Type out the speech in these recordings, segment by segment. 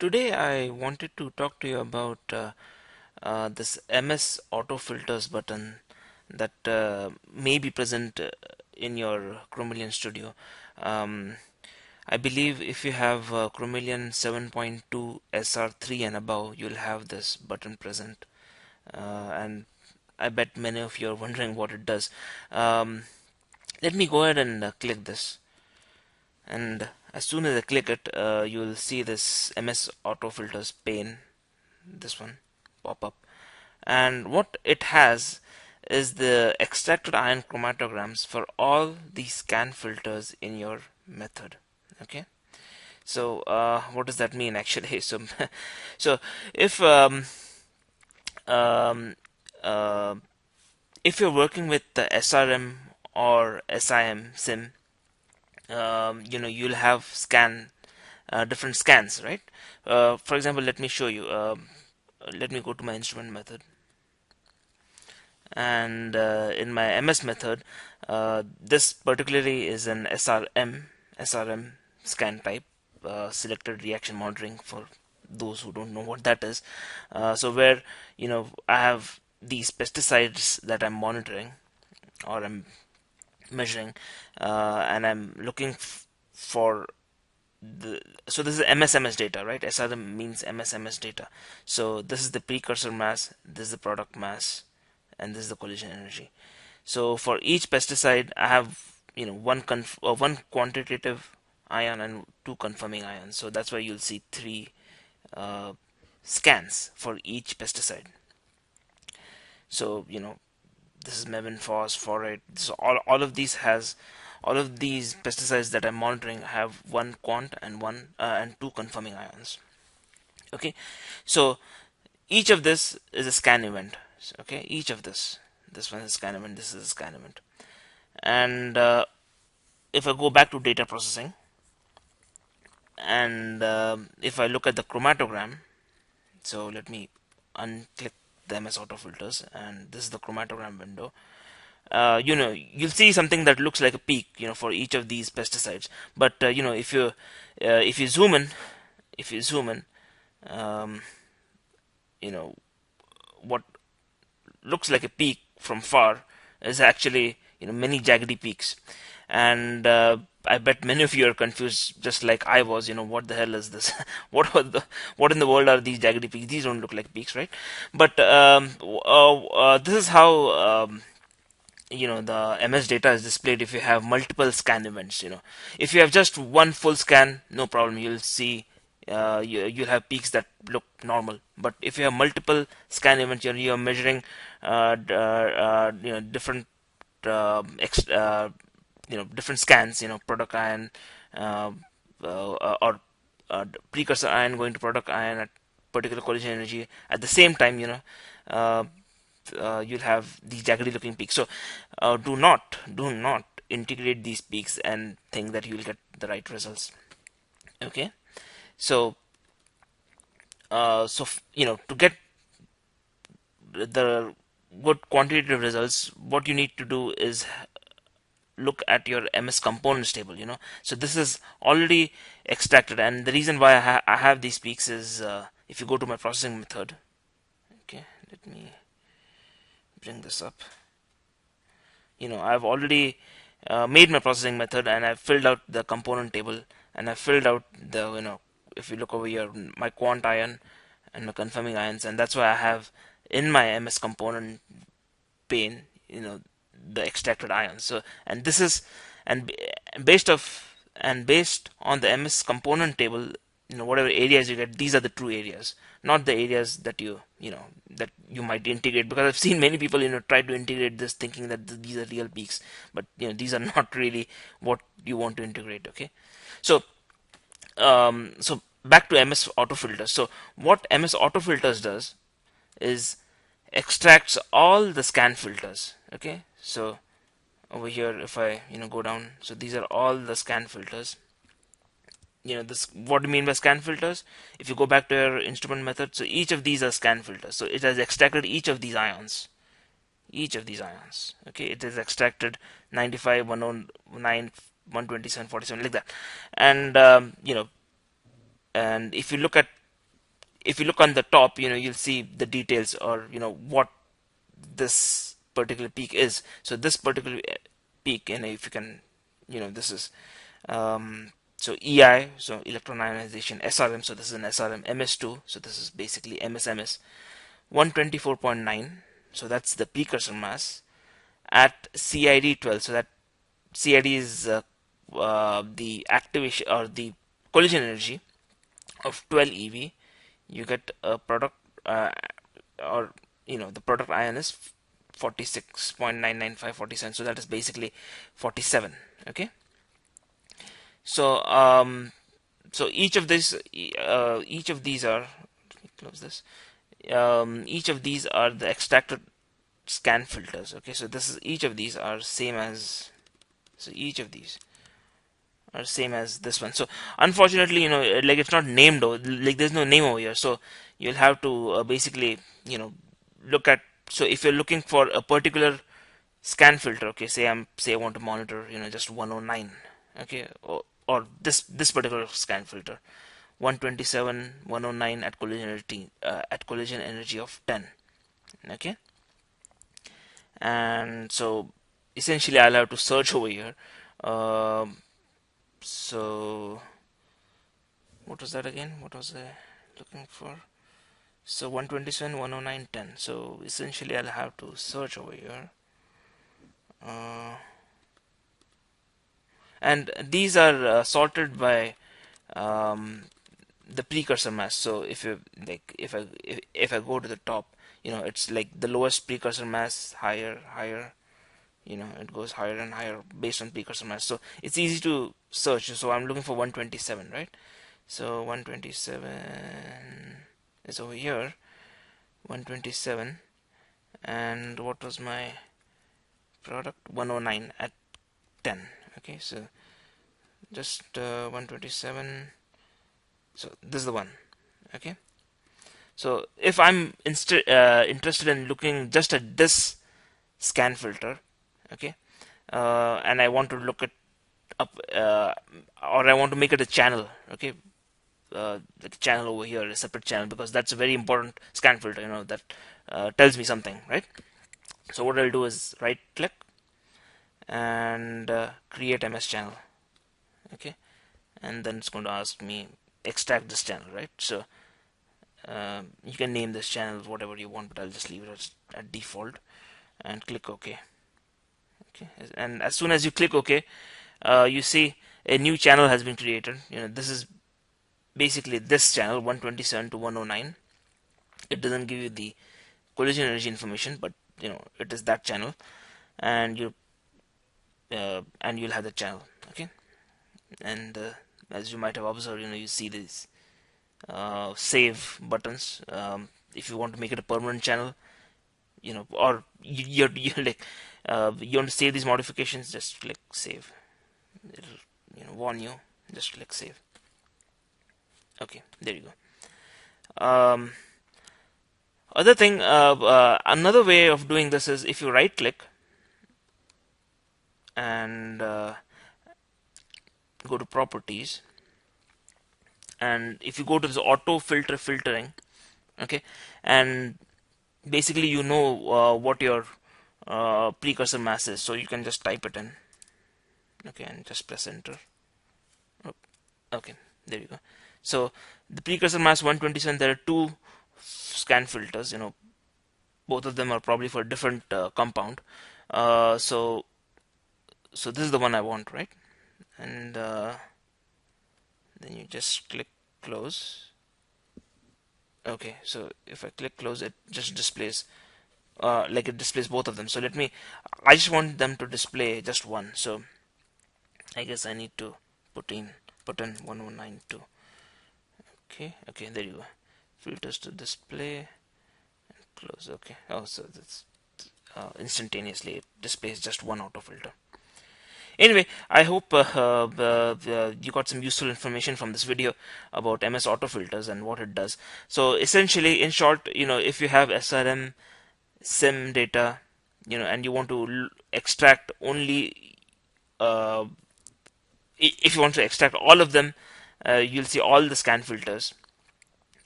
Today I wanted to talk to you about this MS AutoFilters button that may be present in your Chromeleon Studio. Um, I believe if you have Chromeleon 7.2 SR3 and above, you'll have this button present. And I bet many of you are wondering what it does. Um, Let me go ahead and click this. And as soon as I click it, you'll see this MS AutoFilters pane, this one, pop up. And what it has is the extracted ion chromatograms for all the scan filters in your method. Okay, so what does that mean actually? So if um, uh, if you're working with the SRM or SIM sim, you'll have different scans, right? For example, let me show you. Let me go to my instrument method, and in my MS method, this particularly is an SRM scan type, selected reaction monitoring, for those who don't know what that is. So where I have these pesticides that I'm monitoring or I'm measuring, and I'm looking for so this is MSMS data, right? SRM means MSMS data. So this is the precursor mass, this is the product mass, and this is the collision energy. So for each pesticide, I have one quantitative ion and two confirming ions. So that's why you'll see three uh, scans for each pesticide. So this is mevin, phosphorate. So all of these pesticides that I'm monitoring have one quant and one and two confirming ions. Okay, so each of this is a scan event. Okay, each of this one is a scan event, this is a scan event. And if I go back to data processing, and if I look at the chromatogram, so let me unclick the MS autofilters, and this is the chromatogram window. You'll see something that looks like a peak, for each of these pesticides. But if you zoom in, if you zoom in, um, you know, what looks like a peak from far is actually many jaggedy peaks. And I bet many of you are confused, just like I was. What the hell is this? What in the world are these jaggedy peaks? These don't look like peaks, right? But this is how the MS data is displayed if you have multiple scan events. If you have just one full scan, no problem, you'll see you'll have peaks that look normal. But if you have multiple scan events, you're measuring different different scans, product ion, uh, or precursor ion going to product ion at particular collision energy at the same time. Uh, you'll have these jaggedy looking peaks. So do not integrate these peaks and think that you'll get the right results. Okay, so to get the good quantitative results, what you need to do is look at your MS components table. So this is already extracted, and the reason why I have these peaks is if you go to my processing method. Okay, let me bring this up. I've already made my processing method, and I've filled out the component table, and I've filled out the if you look over here, my quant ion and my confirming ions, and that's why I have in my MS component pane the extracted ions. So, and this is and based on the MS component table, whatever areas you get, these are the true areas, not the areas that that you might integrate. Because I've seen many people try to integrate this thinking that these are real peaks, but these are not really what you want to integrate. Okay, so so back to MS autofilters. So what MS autofilters does is extracts all the scan filters. Okay, so over here, if I go down, so these are all the scan filters. This, what do you mean by scan filters? If you go back to your instrument method, so each of these are scan filters. So it has extracted each of these ions, okay, it is extracted 95, 109, 127, 47, like that. And and if you look at if you look on the top, you'll see the details, or what this particular peak is. So this particular peak, if you can, this is so EI, so electron ionization, SRM, so this is an SRM, MS2, so this is basically MS, 124.9, so that's the precursor mass at CID 12. So that CID is the activation or the collision energy of 12 eV. You get a product, or the product ion is 46.99547, so that is basically 47. Okay, so so each of these are, let me close this. Each of these are the extracted scan filters. Okay, so this is, each of these are same as, so each of these are same as this one. So unfortunately, like, it's not named, like there's no name over here, so you'll have to basically, look at, so if you're looking for a particular scan filter, okay, say I want to monitor, just 109, okay, or this particular scan filter, 127, 109 at collision energy of 10. Okay, and so essentially I'll have to search over here. So what was that again? What was I looking for? So 127, 109, 10. So essentially I'll have to search over here. And these are sorted by the precursor mass. So if you like, if I go to the top, it's like the lowest precursor mass, higher, it goes higher and higher based on precursor mass. So it's easy to search. So I'm looking for 127, right? So 127 is over here, 127, and what was my product? 109 at 10. Okay, so just 127, so this is the one. Okay, so if I'm interested in looking just at this scan filter, okay, and I want to look at up, or I want to make it a channel, okay, like a channel over here, a separate channel, because that's a very important scan filter, that tells me something, right? So what I'll do is right click and create MS channel. Okay, and then it's going to ask me extract this channel, right? So you can name this channel whatever you want, but I'll just leave it at default and click OK. Okay, and as soon as you click OK, you see a new channel has been created. This is basically this channel, 127 to 109. It doesn't give you the collision energy information, but it is that channel, and you'll have the channel. Okay, and as you might have observed, you see these save buttons. If you want to make it a permanent channel, or you're like, you want to save these modifications, just click save. It'll warn you, just click save. Okay, there you go. Other thing, another way of doing this is if you right click and go to properties, and if you go to this auto filtering, okay, and basically what your precursor mass is, so you can just type it in, okay, and just press enter. Okay, there you go. So the precursor mass 127, there are two scan filters, both of them are probably for a different compound. So this is the one I want, right? And then you just click close. Okay, so if I click close, it just displays like it displays both of them. So I just want them to display just one, so I guess I need to put in 1192. Okay, there you go. Filters to display and close. Okay, so that's instantaneously it displays just one auto filter. Anyway, I hope you got some useful information from this video about MS AutoFilters and what it does. So essentially, in short, if you have SRM SIM data, and you want to extract only, if you want to extract all of them, you'll see all the scan filters.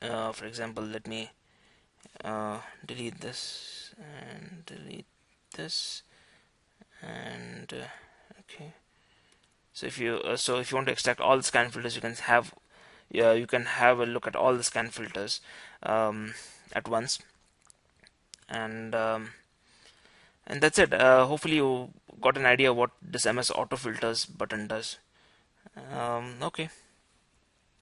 For example, let me delete this and delete this, and okay. So if you want to extract all the scan filters, you can have, yeah, you can have a look at all the scan filters at once, and that's it. Hopefully you got an idea what this MS AutoFilters button does. Okay.